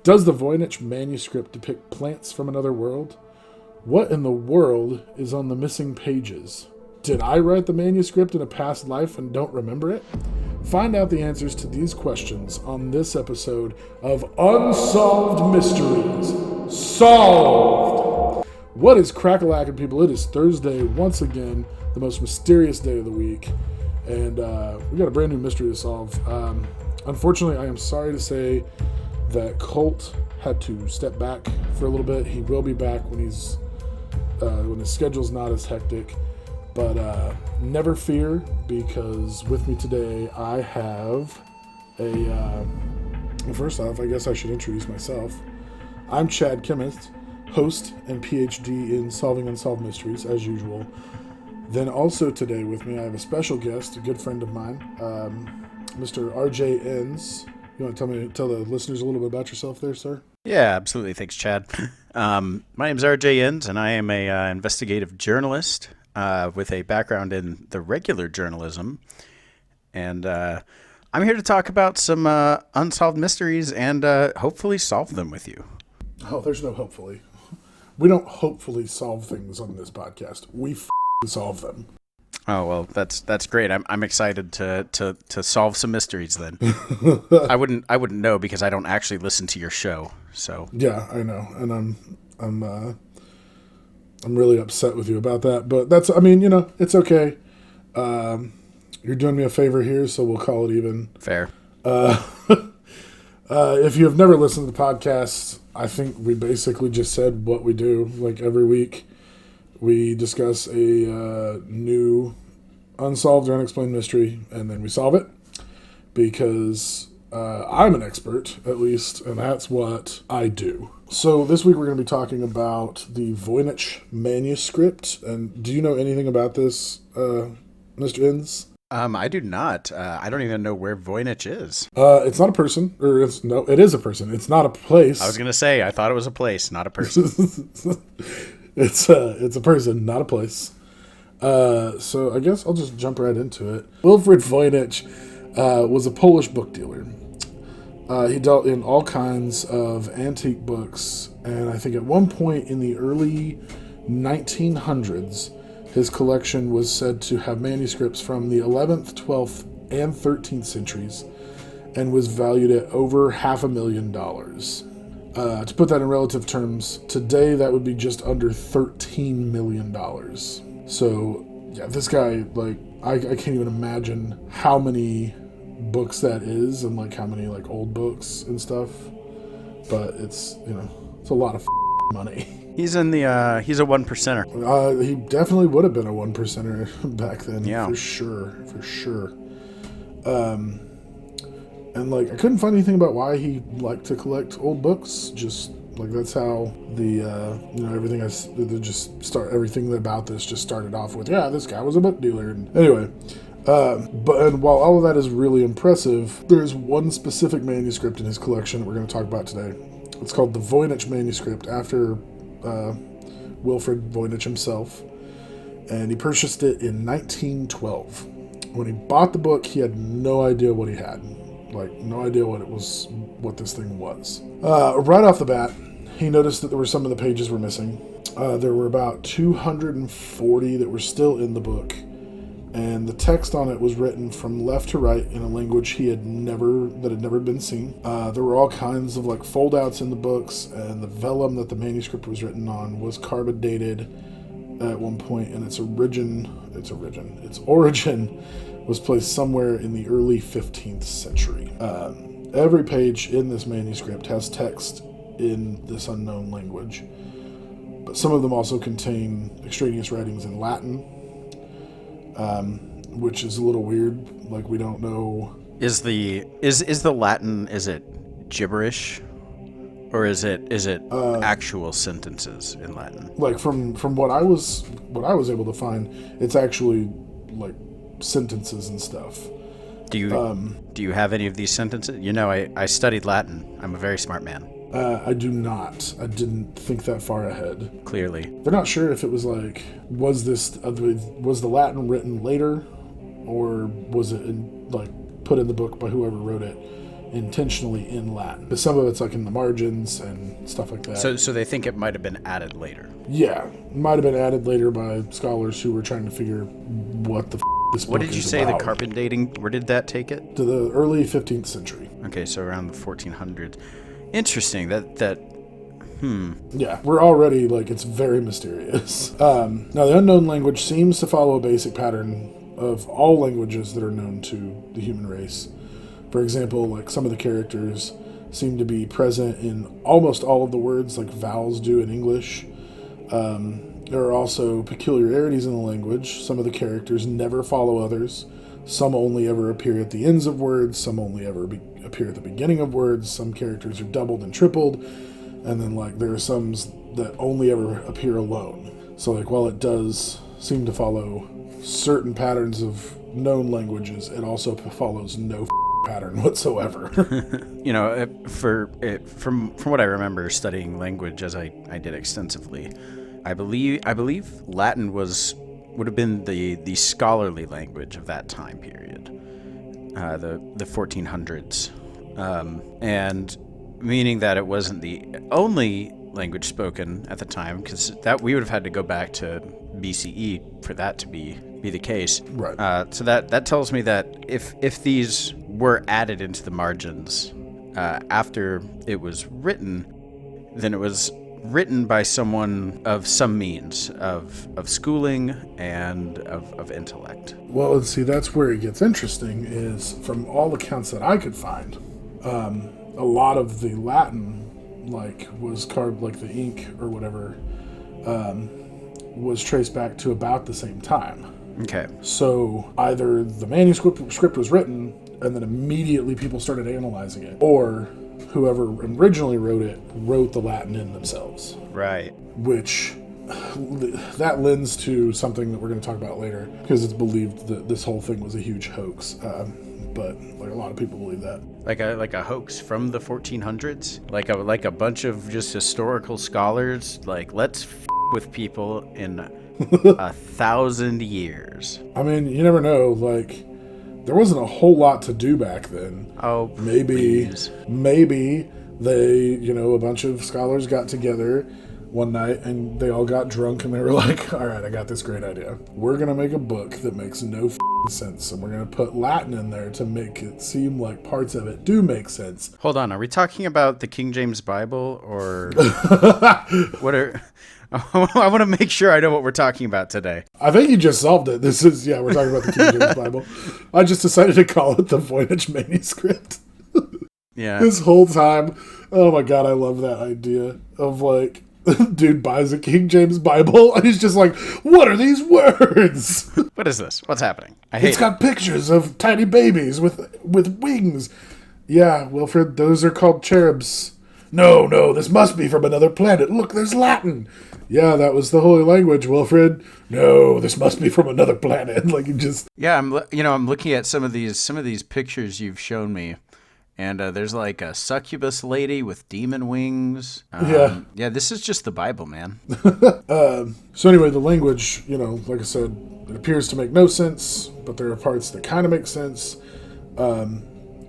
Does the Voynich Manuscript depict plants from another world? What in the world is on the missing pages? Did I write the manuscript in a past life and don't remember it? Find out the answers to these questions on this episode of Unsolved Mysteries Solved! What is crack-a-lackin', people? It is Thursday, once again, the most mysterious day of the week, and we got a brand new mystery to solve. Unfortunately, I am sorry to say that Colt had to step back for a little bit. He will be back when his schedule's not as hectic. But never fear, because with me today I have first off, I guess I should introduce myself. I'm Chad Kimmeth, host and PhD in solving unsolved mysteries, as usual. Then also today with me I have a special guest, a good friend of mine, Mr. RJ Enns. You want to tell the listeners a little bit about yourself there, sir? Yeah, absolutely. Thanks, Chad. My name is RJ Enns, and I am a investigative journalist with a background in the regular journalism. And I'm here to talk about some unsolved mysteries and hopefully solve them with you. Oh, there's no hopefully. We don't hopefully solve things on this podcast. We solve them. Oh, well, that's great. I'm excited to solve some mysteries then. I wouldn't know because I don't actually listen to your show. So yeah, I know, and I'm really upset with you about that, but it's okay. You're doing me a favor here, so we'll call it even. Fair. If you have never listened to the podcast, I think we basically just said what we do. Like every week, we discuss a new unsolved or unexplained mystery, and then we solve it because I'm an expert, at least, and that's what I do. So this week we're going to be talking about the Voynich Manuscript. And do you know anything about this, Mr. Enns? I do not. I don't even know where Voynich is. It's not a person, it is a person. It's not a place. I was going to say, I thought it was a place, not a person. It's a person, not a place. So I guess I'll just jump right into it. Wilfrid Voynich was a Polish book dealer. He dealt in all kinds of antique books, and I think at one point in the early 1900s, his collection was said to have manuscripts from the 11th, 12th, and 13th centuries, and was valued at over $500,000. To put that in relative terms, today that would be just under $13 million. So, yeah, this guy, I can't even imagine how many books that is, and how many old books and stuff, but it's a lot of money. He's in the he's a one percenter. He definitely would have been a one percenter back then. Yeah, for sure. And I couldn't find anything about why he liked to collect old books. Just that's how the everything about this just started off with, yeah, this guy was a book dealer. And anyway, but while all of that is really impressive, there's one specific manuscript in his collection that we're going to talk about today. It's called the Voynich Manuscript, after Wilfrid Voynich himself, and he purchased it in 1912. When he bought the book, he had no idea what he had, no idea what this thing was. Right off the bat, he noticed that there were some of the pages were missing. There were about 240 that were still in the book, and the text on it was written from left to right in a language that had never been seen. There were all kinds of foldouts in the books, and the vellum that the manuscript was written on was carbon dated at one point, and its origin was placed somewhere in the early 15th century. Every page in this manuscript has text in this unknown language, but some of them also contain extraneous writings in Latin, which is a little weird. We don't know. Is the Latin, is it gibberish, or is it actual sentences in Latin? From what I was able to find, it's actually sentences and stuff. Do you have any of these sentences? I studied Latin. I'm a very smart man. I do not. I didn't think that far ahead. Clearly. They're not sure if it was was the Latin written later, or was it put in the book by whoever wrote it intentionally in Latin. But some of it's like in the margins and stuff like that. So they think it might have been added later. Yeah, might have been added later by scholars who were trying to figure what the this book What did you is say about. the carbon dating? Where did that take it? To the early 15th century. Okay, so around the 1400s. Interesting. Yeah, we're already, like, it's very mysterious. Now, the unknown language seems to follow a basic pattern of all languages that are known to the human race. For example, like, some of the characters seem to be present in almost all of the words, like vowels do in English. There are also peculiarities in the language. Some of the characters never follow others. Some only ever appear at the ends of words. Some only ever appear at the beginning of words. Some characters are doubled and tripled. And then, like, there are some that only ever appear alone. So, like, while it does seem to follow certain patterns of known languages, it also follows no pattern whatsoever. From what I remember studying language, as I did extensively, I believe Latin would have been the scholarly language of that time period, the 1400s, and meaning that it wasn't the only language spoken at the time, because that we would have had to go back to BCE for that to be the case. Right. So that tells me that if these were added into the margins after it was written, then it was written by someone of some means of schooling and of intellect. Well, and see, that's where it gets interesting, is from all accounts that I could find, a lot of the Latin, like, was carved, like the ink or whatever, was traced back to about the same time. Okay. So either the manuscript was written and then immediately people started analyzing it, or whoever originally wrote the Latin in themselves. Right. Which that lends to something that we're going to talk about later, because it's believed that this whole thing was a huge hoax. But like, a lot of people believe that. Like a hoax from the 1400s, like a bunch of just historical scholars, like, let's with people in 1,000 years. I mean, you never know. Like, there wasn't a whole lot to do back then. Oh, maybe please. Maybe they, a bunch of scholars got together one night and they all got drunk and they were like, all right, I got this great idea. We're going to make a book that makes no sense, and we're going to put Latin in there to make it seem like parts of it do make sense. Hold on, are we talking about the King James Bible, or what are... I want to make sure I know what we're talking about today. I think you just solved it. We're talking about the King James Bible. I just decided to call it the Voynich Manuscript. Yeah. This whole time. Oh my God, I love that idea of, like, dude buys a King James Bible and he's just like, what are these words? What is this? What's happening? I hate It's got pictures of tiny babies with wings. Yeah, Wilfrid, those are called cherubs. No, this must be from another planet. Look, there's Latin. Yeah, that was the holy language, Wilfrid. No, this must be from another planet. Like, you just... Yeah, I'm looking at some of these pictures you've shown me, and there's like a succubus lady with demon wings. Yeah, this is just the Bible, man. So anyway, the language, like I said, it appears to make no sense, but there are parts that kind of make sense. And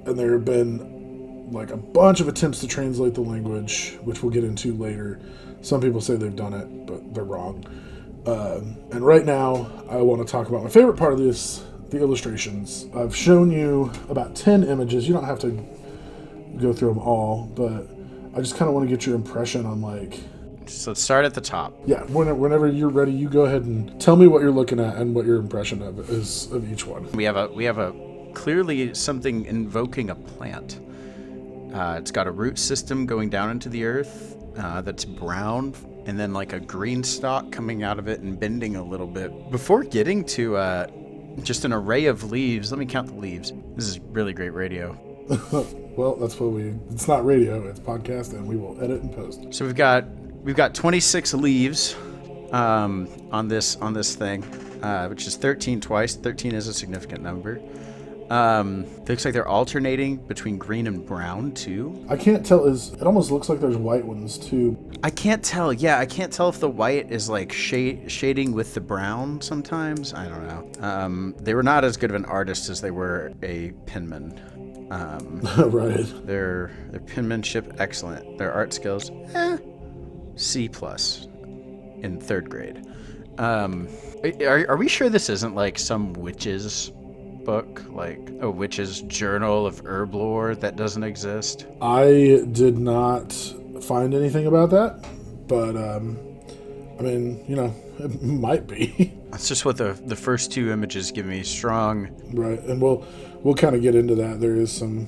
there have been, like, a bunch of attempts to translate the language, which we'll get into later. Some people say they've done it, but they're wrong. And right now, I want to talk about my favorite part of this, the illustrations. I've shown you about 10 images. You don't have to go through them all, but I just kind of want to get your impression on, like... So let's start at the top. Yeah, whenever you're ready, you go ahead and tell me what you're looking at and what your impression of it is of each one. We have a clearly something invoking a plant. It's got a root system going down into the earth that's brown, and then like a green stalk coming out of it and bending a little bit. Before getting to just an array of leaves, let me count the leaves. This is really great radio. Well, that's what it's not radio, it's podcast, and we will edit and post. So we've got 26 leaves on this thing, which is 13 twice. 13 is a significant number. Looks like they're alternating between green and brown too. I can't tell. It almost looks like there's white ones too. I can't tell. Yeah, I can't tell if the white is like shading with the brown sometimes. I don't know. They were not as good of an artist as they were a penman. Right. Their penmanship, excellent. Their art skills, C plus in third grade. Are we sure this isn't like some witch's book, like a witch's journal of herb lore that doesn't exist? I did not find anything about that, but I mean, it might be. That's just what the first two images give me strong. Right, and we'll kind of get into that. There is some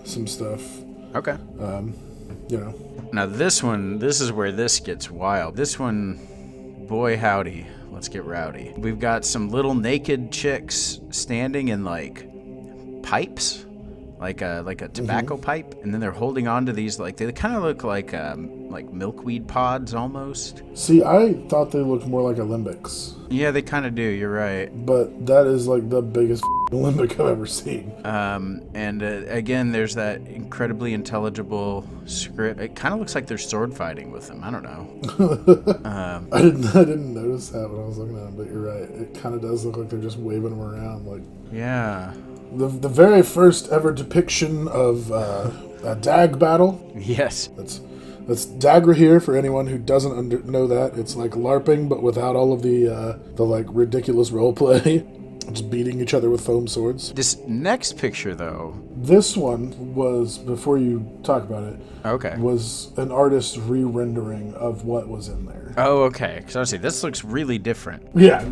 stuff. Okay. Now this is where this gets wild. This one, boy howdy, let's get rowdy. We've got some little naked chicks standing in like pipes, like a tobacco pipe, and then they're holding on to these, like they kind of look like milkweed pods almost. See, I thought they looked more like alembics. Yeah, they kind of do. You're right. But that is like the biggest alembic I've ever seen. And again, there's that incredibly intelligible script. It kind of looks like they're sword fighting with them. I don't know. I didn't notice that when I was looking at them, but you're right. It kind of does look like they're just waving them around, like. Yeah. The very first ever depiction of a dag battle. Yes. That's dagger here for anyone who doesn't know that. It's like LARPing, but without all of the like ridiculous role play. Just beating each other with foam swords. This next picture, though. This one was, before you talk about it, Okay. was an artist's re-rendering of what was in there. Oh, okay. Because honestly, this looks really different. Yeah.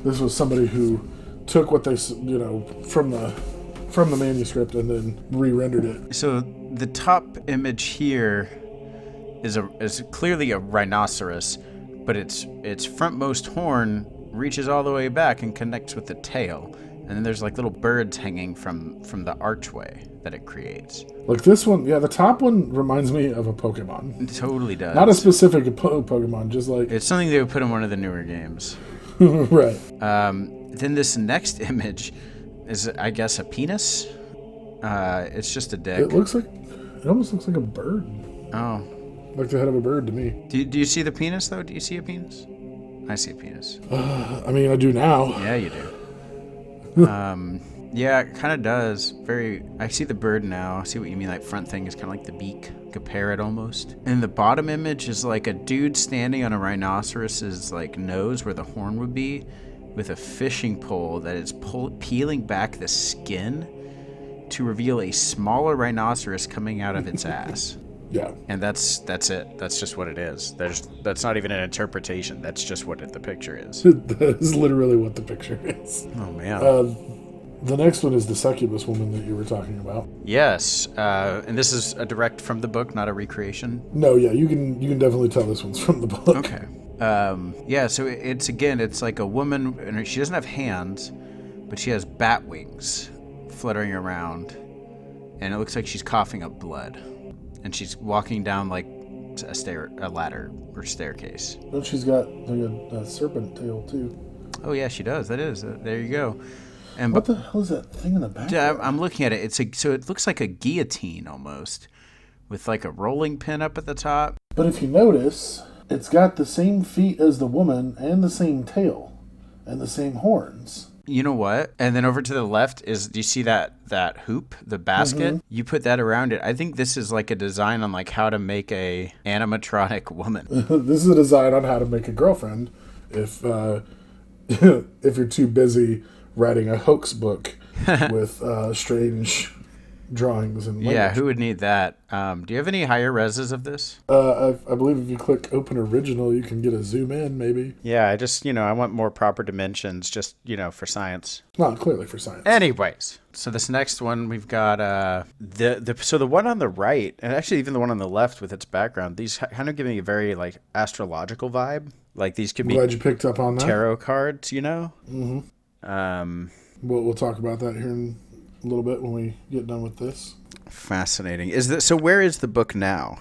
This was somebody who took what they, from the manuscript and then re-rendered it. So the top image here is clearly a rhinoceros, but its frontmost horn reaches all the way back and connects with the tail, and then there's like little birds hanging from the archway that it creates. Like this one, yeah, the top one reminds me of a Pokemon. It totally does. Not a specific Pokemon, just like it's something they would put in one of the newer games. Right. Then this next image is, I guess, a penis. It's just a dick. It almost looks like a bird. Oh, like the head of a bird to me. Do you see the penis though? Do you see a penis? I see a penis. I mean, I do now. Yeah, you do. Yeah, it kind of does. I see the bird now. I see what you mean. Like front thing is kind of like the beak, like a parrot almost. And the bottom image is like a dude standing on a rhinoceros's like nose where the horn would be, with a fishing pole that is peeling back the skin to reveal a smaller rhinoceros coming out of its ass. Yeah. And that's it. That's just what it is. That's not even an interpretation. That's just what the picture is. That is literally what the picture is. Oh, man. The next one is the succubus woman that you were talking about. Yes. And this is a direct from the book, not a recreation? No, yeah. You can definitely tell this one's from the book. Okay. Yeah, so it's like a woman, and she doesn't have hands, but she has bat wings fluttering around. And it looks like she's coughing up blood. And she's walking down like a ladder or staircase. And she's got like a serpent tail too. Oh yeah, she does. That is. There you go. And what the hell is that thing in the back? I'm looking at it. So it looks like a guillotine almost, with like a rolling pin up at the top. But if you notice, it's got the same feet as the woman and the same tail and the same horns. You know what? And then over to the left do you see that hoop, the basket? Mm-hmm. You put that around it. I think this is like a design on like how to make a animatronic woman. This is a design on how to make a girlfriend if if you're too busy writing a hoax book with strange drawings and language. Yeah, who would need that? Do you have any higher reses of this? I believe if you click open original, you can get a zoom in, maybe. Yeah, I want more proper dimensions, just, for science. Well, clearly for science. Anyways, so this next one, we've got the one on the right, and actually even the one on the left with its background, these kind of give me a very, like, astrological vibe. Like, these could be glad you picked up on that. Tarot cards, Mm-hmm. We'll talk about that here in a little bit when we get done with this. Fascinating. So where is the book now?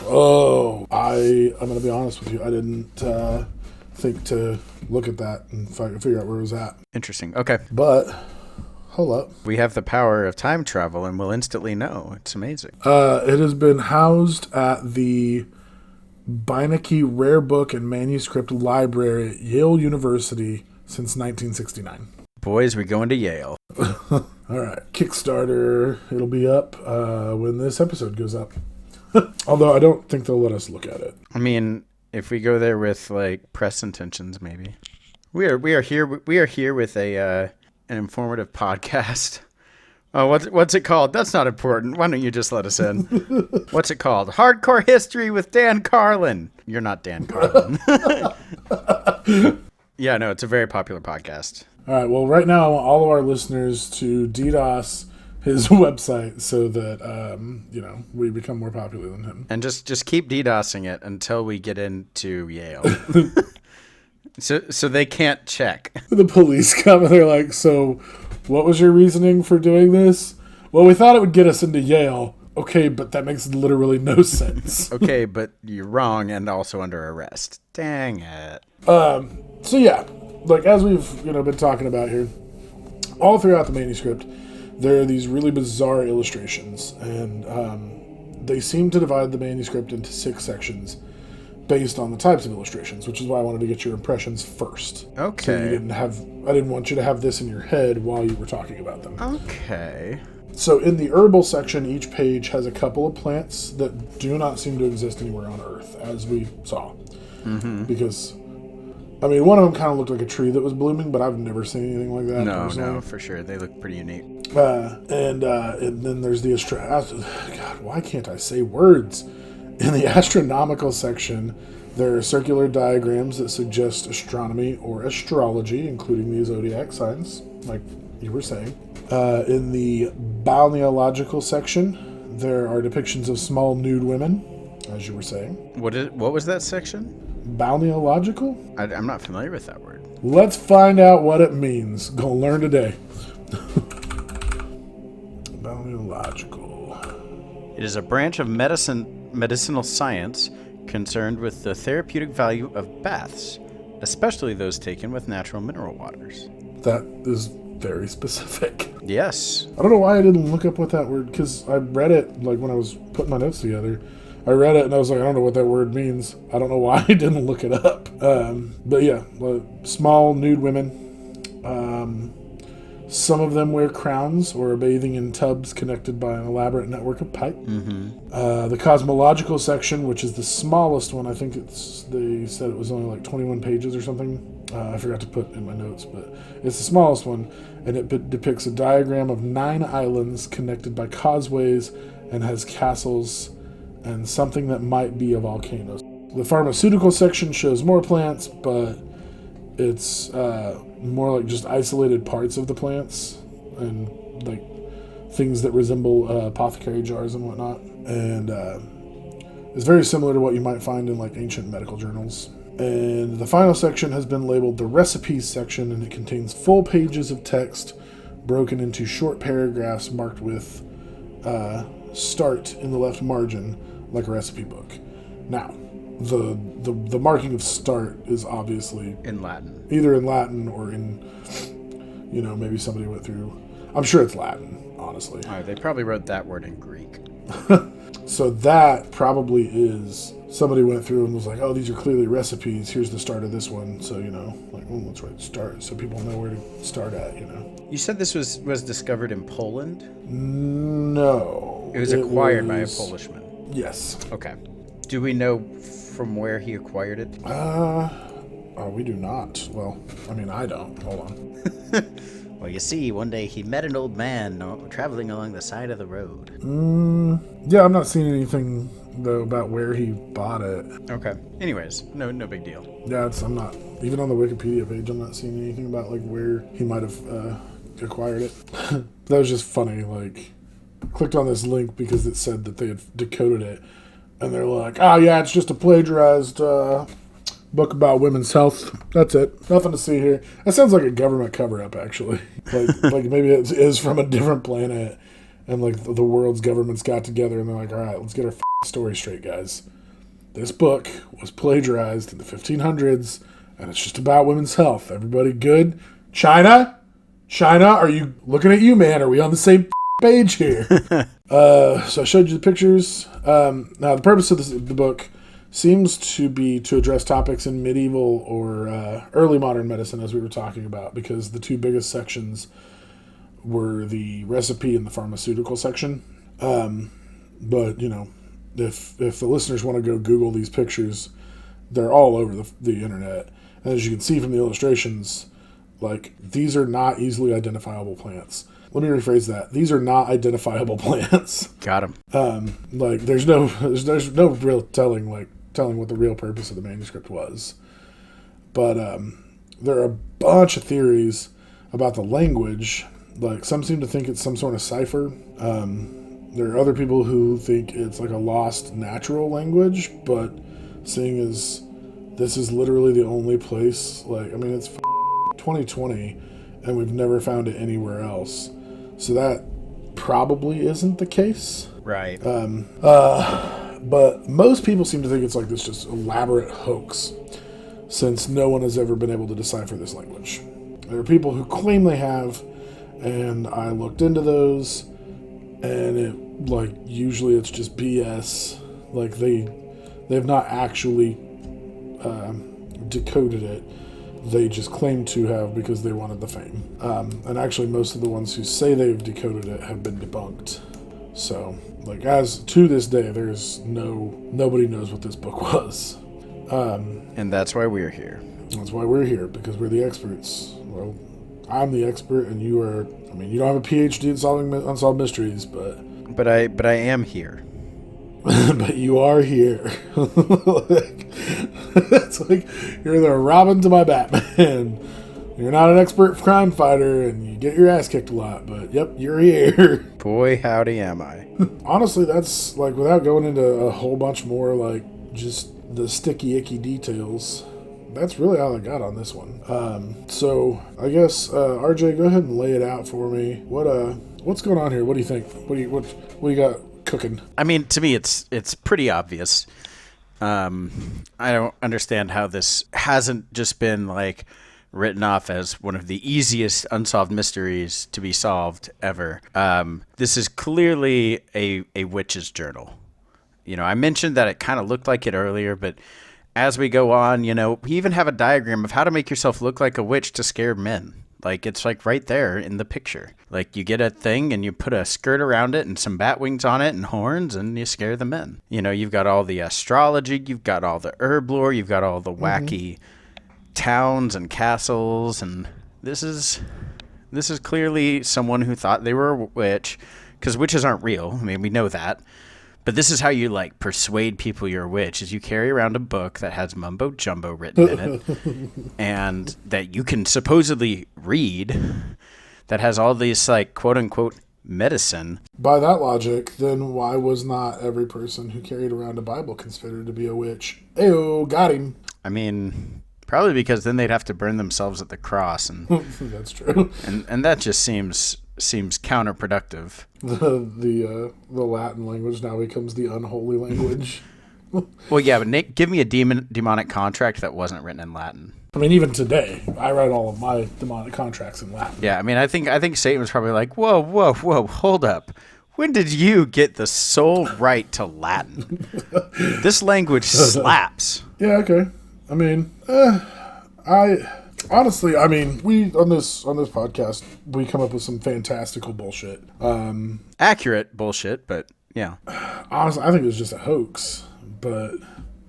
Oh, I'm going to be honest with you. I didn't think to look at that and figure out where it was at. Interesting. Okay. But, hold up. We have the power of time travel and we'll instantly know. It's amazing. It has been housed at the Voynich Rare Book and Manuscript Library at Yale University since 1969. Boys, we're going to Yale. All right, Kickstarter. It'll be up when this episode goes up. Although I don't think they'll let us look at it. I mean, if we go there with like press intentions, maybe. We are here with an informative podcast. Oh, what's it called? That's not important. Why don't you just let us in? What's it called? Hardcore History with Dan Carlin. You're not Dan Carlin. Yeah, no, it's a very popular podcast. All right. Well, right now I want all of our listeners to DDoS his website so that we become more popular than him. And just keep DDoSing it until we get into Yale. So they can't check. The police come and they're like, "So, what was your reasoning for doing this?" "Well, we thought it would get us into Yale." "Okay, but that makes literally no sense." Okay, but you're wrong and also under arrest. Dang it. So yeah, like as we've been talking about here, all throughout the manuscript, there are these really bizarre illustrations, and they seem to divide the manuscript into 6 sections based on the types of illustrations, which is why I wanted to get your impressions first. Okay. So I didn't want you to have this in your head while you were talking about them. Okay. So in the herbal section, each page has a couple of plants that do not seem to exist anywhere on Earth, as we saw. Mm-hmm. Because, I mean, one of them kind of looked like a tree that was blooming, but I've never seen anything like that. No, for sure. They look pretty unique. And then there's the God, why can't I say words? In the astronomical section, there are circular diagrams that suggest astronomy or astrology, including the zodiac signs, like you were saying. In the balneological section, there are depictions of small nude women, as you were saying. What was that section? Balneological? I'm not familiar with that word. Let's find out what it means. Gonna learn today. Balneological. It is a branch of medicinal science concerned with the therapeutic value of baths, especially those taken with natural mineral waters. That is very specific. Yes. I don't know why I didn't look up what that word, because I read it like when I was putting my notes together. I read it and I was like, I don't know what that word means. I don't know why I didn't look it up. But yeah, small nude women. Some of them wear crowns or are bathing in tubs connected by an elaborate network of pipe. Mm-hmm. The cosmological section, which is the smallest one, I think they said it was only like 21 pages or something. I forgot to put in my notes, but it's the smallest one, and it depicts a diagram of 9 islands connected by causeways and has castles and something that might be a volcano. The pharmaceutical section shows more plants, but it's more like just isolated parts of the plants and like things that resemble apothecary jars and whatnot. And it's very similar to what you might find in like ancient medical journals. And the final section has been labeled the recipes section, and it contains full pages of text broken into short paragraphs marked with start in the left margin like a recipe book. Now, the marking of start is obviously in Latin, either in Latin or in maybe somebody went through. I'm sure it's Latin, honestly. All right, they probably wrote that word in Greek. So that probably is somebody went through and was like, oh, these are clearly recipes. Here's the start of this one. So let's write start so people know where to start at. You said this was discovered in Poland? No, it was acquired by a Polishman. Yes. Okay. Do we know from where he acquired it? We do not. Well, I mean, I don't. Hold on. Well, you see, one day he met an old man traveling along the side of the road. Yeah, I'm not seeing anything, though, about where he bought it. Okay. Anyways, no big deal. Yeah, I'm not, even on the Wikipedia page, I'm not seeing anything about, like, where he might have acquired it. That was just funny, like, clicked on this link because it said that they had decoded it, and they're like, oh, yeah, it's just a plagiarized book about women's health. That's it. Nothing to see here. That sounds like a government cover-up, actually. Like maybe it is from a different planet, and like the world's governments got together and they're like, all right, let's get our story straight, guys. This book was plagiarized in the 1500s, and it's just about women's health. Everybody good? China, are you looking at you, man? Are we on the same page here? So I showed you the pictures. Now the purpose of the book seems to be to address topics in medieval or early modern medicine, as we were talking about, because the two biggest sections were the recipe in the pharmaceutical section. But, if the listeners want to go Google these pictures, they're all over the internet. And as you can see from the illustrations, like, these are not easily identifiable plants. Let me rephrase that. These are not identifiable plants. Got him. Like, there's no real telling what the real purpose of the manuscript was. But there are a bunch of theories about the language. Like, some seem to think it's some sort of cipher. There are other people who think it's like a lost natural language, but seeing as this is literally the only place, like, I mean, it's 2020, and we've never found it anywhere else. So that probably isn't the case. Right. But most people seem to think it's like this just elaborate hoax, since no one has ever been able to decipher this language. There are people who claim they have, and I looked into those, and usually it's just BS. Like, they've not actually decoded it. They just claim to have because they wanted the fame. And actually, most of the ones who say they've decoded it have been debunked. So, like, as to this day, nobody knows what this book was. And that's why we're here. That's why we're here, because we're the experts. Well, I'm the expert, and you are. I mean, you don't have a PhD in solving unsolved mysteries, but I am here. but you are here. It's like you're the Robin to my Batman. You're not an expert crime fighter, and you get your ass kicked a lot, but yep, you're here. Boy, howdy am I. Honestly, that's, like, without going into a whole bunch more, like, just the sticky, icky details, that's really all I got on this one. So, I guess, RJ, go ahead and lay it out for me. What's going on here? What do you think? What do you got cooking? I mean, to me, it's pretty obvious. I don't understand how this hasn't just been, like, written off as one of the easiest unsolved mysteries to be solved ever. This is clearly a witch's journal. I mentioned that it kind of looked like it earlier, but as we go on, we even have a diagram of how to make yourself look like a witch to scare men. Like, it's like right there in the picture. Like, you get a thing and you put a skirt around it and some bat wings on it and horns, and you scare the men. You've got all the astrology, you've got all the herb lore, you've got all the wacky towns and castles, and this is clearly someone who thought they were a witch, because witches aren't real. I mean, we know that. But this is how you, like, persuade people you're a witch, is you carry around a book that has mumbo jumbo written in it and that you can supposedly read, that has all these, like, quote unquote medicine. By that logic, then why was not every person who carried around a Bible considered to be a witch? Ayo, got him. I mean, probably because then they'd have to burn themselves at the cross, and that's true. And that just seems counterproductive. The Latin language now becomes the unholy language. Well, yeah, but Nick, give me a demonic contract that wasn't written in Latin. I mean, even today, I write all of my demonic contracts in Latin. Yeah, I mean, I think Satan was probably like, whoa, hold up. When did you get the sole right to Latin? This language slaps. Yeah, okay. I mean, honestly, we on this podcast, we come up with some fantastical bullshit. Accurate bullshit, but yeah. Honestly, I think it was just a hoax, but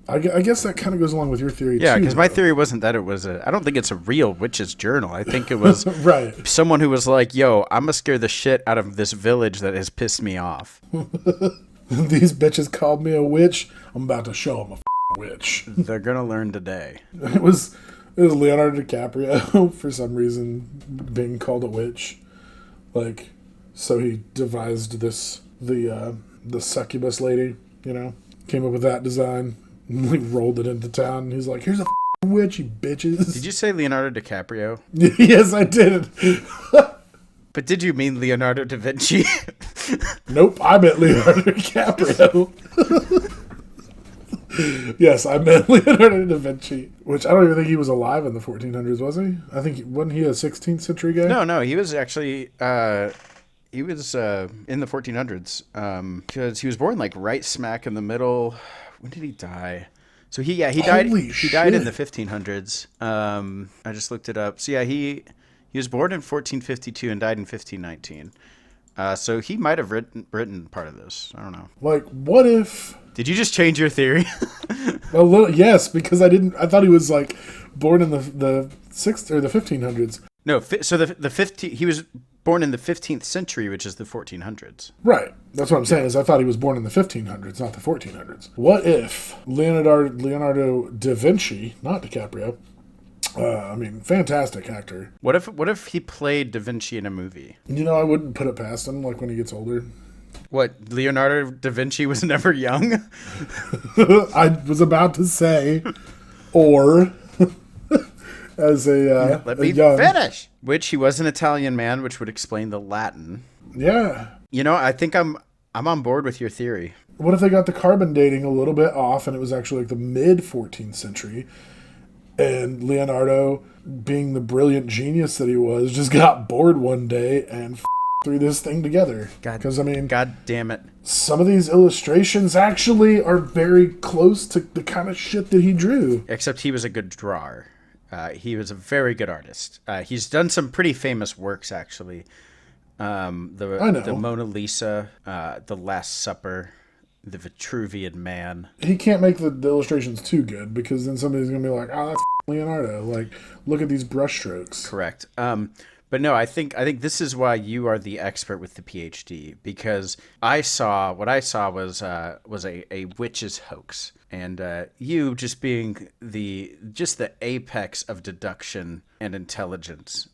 I guess that kind of goes along with your theory, yeah, too. Yeah, because my theory wasn't that it was I don't think it's a real witch's journal. I think it was right. Someone who was like, yo, I'm going to scare the shit out of this village that has pissed me off. These bitches called me a witch. I'm about to show them a witch. They're going to learn today. It was Leonardo DiCaprio, for some reason, being called a witch. Like, so he devised the succubus lady, came up with that design, and like rolled it into town. And he's like, here's a witch, you bitches. Did you say Leonardo DiCaprio? Yes, I did. But did you mean Leonardo da Vinci? Nope, I meant Leonardo DiCaprio. Yes, I meant Leonardo da Vinci, which I don't even think he was alive in the 1400s, was he? I think, wasn't he a 16th century guy? No, he was actually, he was in the 1400s, because he was born like right smack in the middle. When did he die? So he died in the 1500s. I just looked it up. So yeah, he He was born in 1452 and died in 1519. So he might have written part of this. I don't know. Like, what if... Did you just change your theory? A little, yes, because I thought he was, like, born in the 6th or the 1500s. No, so he was born in the 15th century, which is the 1400s. Right. That's what I'm saying, is I thought he was born in the 1500s, not the 1400s. What if Leonardo da Vinci, not DiCaprio, fantastic actor. What if he played Da Vinci in a movie? I wouldn't put it past him, like, when he gets older. What, Leonardo da Vinci was never young? I was about to say, or... as a let me finish. Which he was an Italian man, which would explain the Latin. Yeah. I think I'm on board with your theory. What if they got the carbon dating a little bit off, and it was actually like the mid 14th century, and Leonardo, being the brilliant genius that he was, just got bored one day and threw this thing together. God damn it! Some of these illustrations actually are very close to the kind of shit that he drew. Except he was a good drawer. He was a very good artist. He's done some pretty famous works, actually. The Mona Lisa, The Last Supper, The Vitruvian Man. He can't make the illustrations too good, because then somebody's going to be like, oh, that's Leonardo. Like, look at these brushstrokes. Correct. But no, I think this is why you are the expert with the PhD, because what I saw was a witch's hoax. And you just being the apex of deduction and intelligence.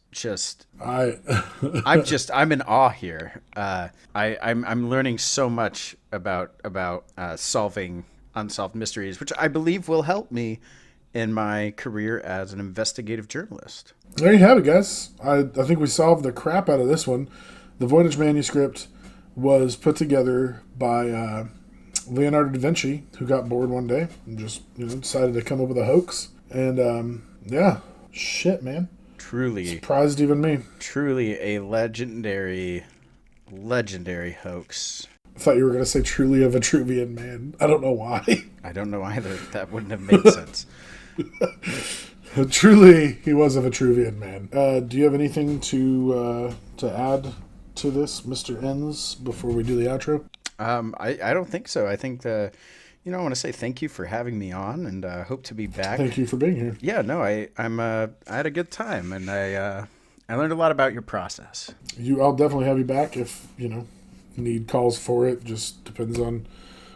I'm in awe here. I'm learning so much about solving unsolved mysteries, which I believe will help me in my career as an investigative journalist. There you have it, guys. I think we solved the crap out of this one. The Voynich Manuscript was put together by Leonardo da Vinci, who got bored one day and just decided to come up with a hoax. And shit, man. Truly surprised even me. Truly a legendary hoax. I thought you were going to say truly a Vitruvian man. I don't know why. I don't know either. That wouldn't have made sense. Truly, he was a Vitruvian man. Do you have anything to add to this, Mr. Enns, before we do the outro? I don't think so. I think I want to say thank you for having me on, and hope to be back. Thank you for being here. Yeah, no, I had a good time, and I learned a lot about your process. I'll definitely have you back if need calls for it. Just depends on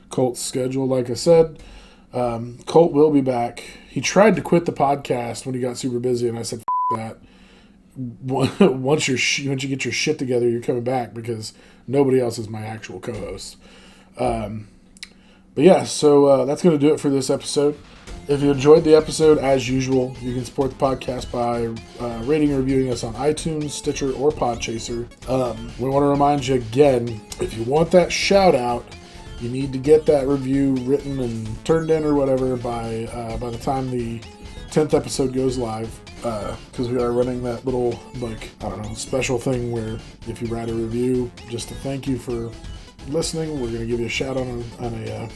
Colt's schedule. Like I said, Colt will be back. He tried to quit the podcast when he got super busy, and I said, F that. Once you get your shit together, you're coming back, because nobody else is my actual co-host. But yeah, so that's going to do it for this episode. If you enjoyed the episode, as usual, you can support the podcast by rating and reviewing us on iTunes, Stitcher, or Podchaser. We want to remind you again, if you want that shout out, you need to get that review written and turned in or whatever by the time the 10th episode goes live. Because we are running that little, special thing where if you write a review just to thank you for listening, we're going to give you a shout out on a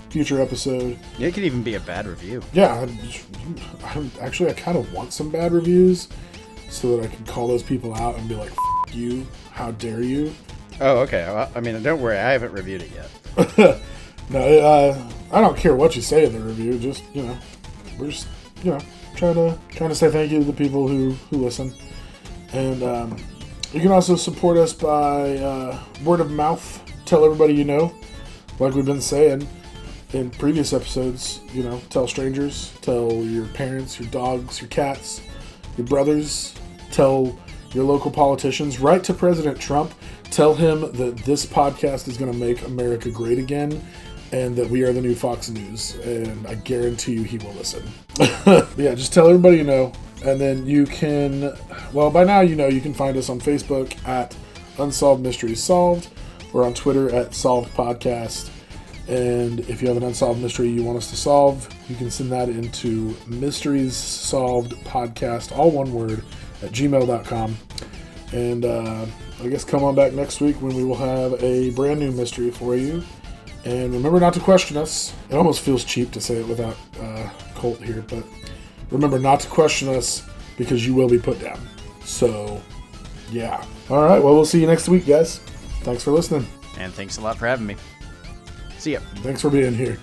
future episode. Yeah, it could even be a bad review. Yeah, I kind of want some bad reviews so that I can call those people out and be like, F you, how dare you? Oh, okay. Well, don't worry, I haven't reviewed it yet. No, I don't care what you say in the review. Just, we're just, trying to say thank you to the people who listen. And you can also support us by word of mouth. Tell everybody you know, like we've been saying in previous episodes. Tell strangers, tell your parents, your dogs, your cats, your brothers. Tell your local politicians. Write to President Trump. Tell him that this podcast is going to make America great again, and that we are the new Fox News, and I guarantee you he will listen. Yeah, just tell everybody you know, and then you can, by now you can find us on Facebook at Unsolved Mysteries Solved, or on Twitter at Solved Podcast. And if you have an unsolved mystery you want us to solve, you can send that into Mysteries Solved Podcast, all one word, at gmail.com. And I guess come on back next week when we will have a brand new mystery for you. And remember not to question us. It almost feels cheap to say it without Colt here, but remember not to question us, because you will be put down. So, yeah. All right. Well, we'll see you next week, guys. Thanks for listening. And thanks a lot for having me. See ya. Thanks for being here.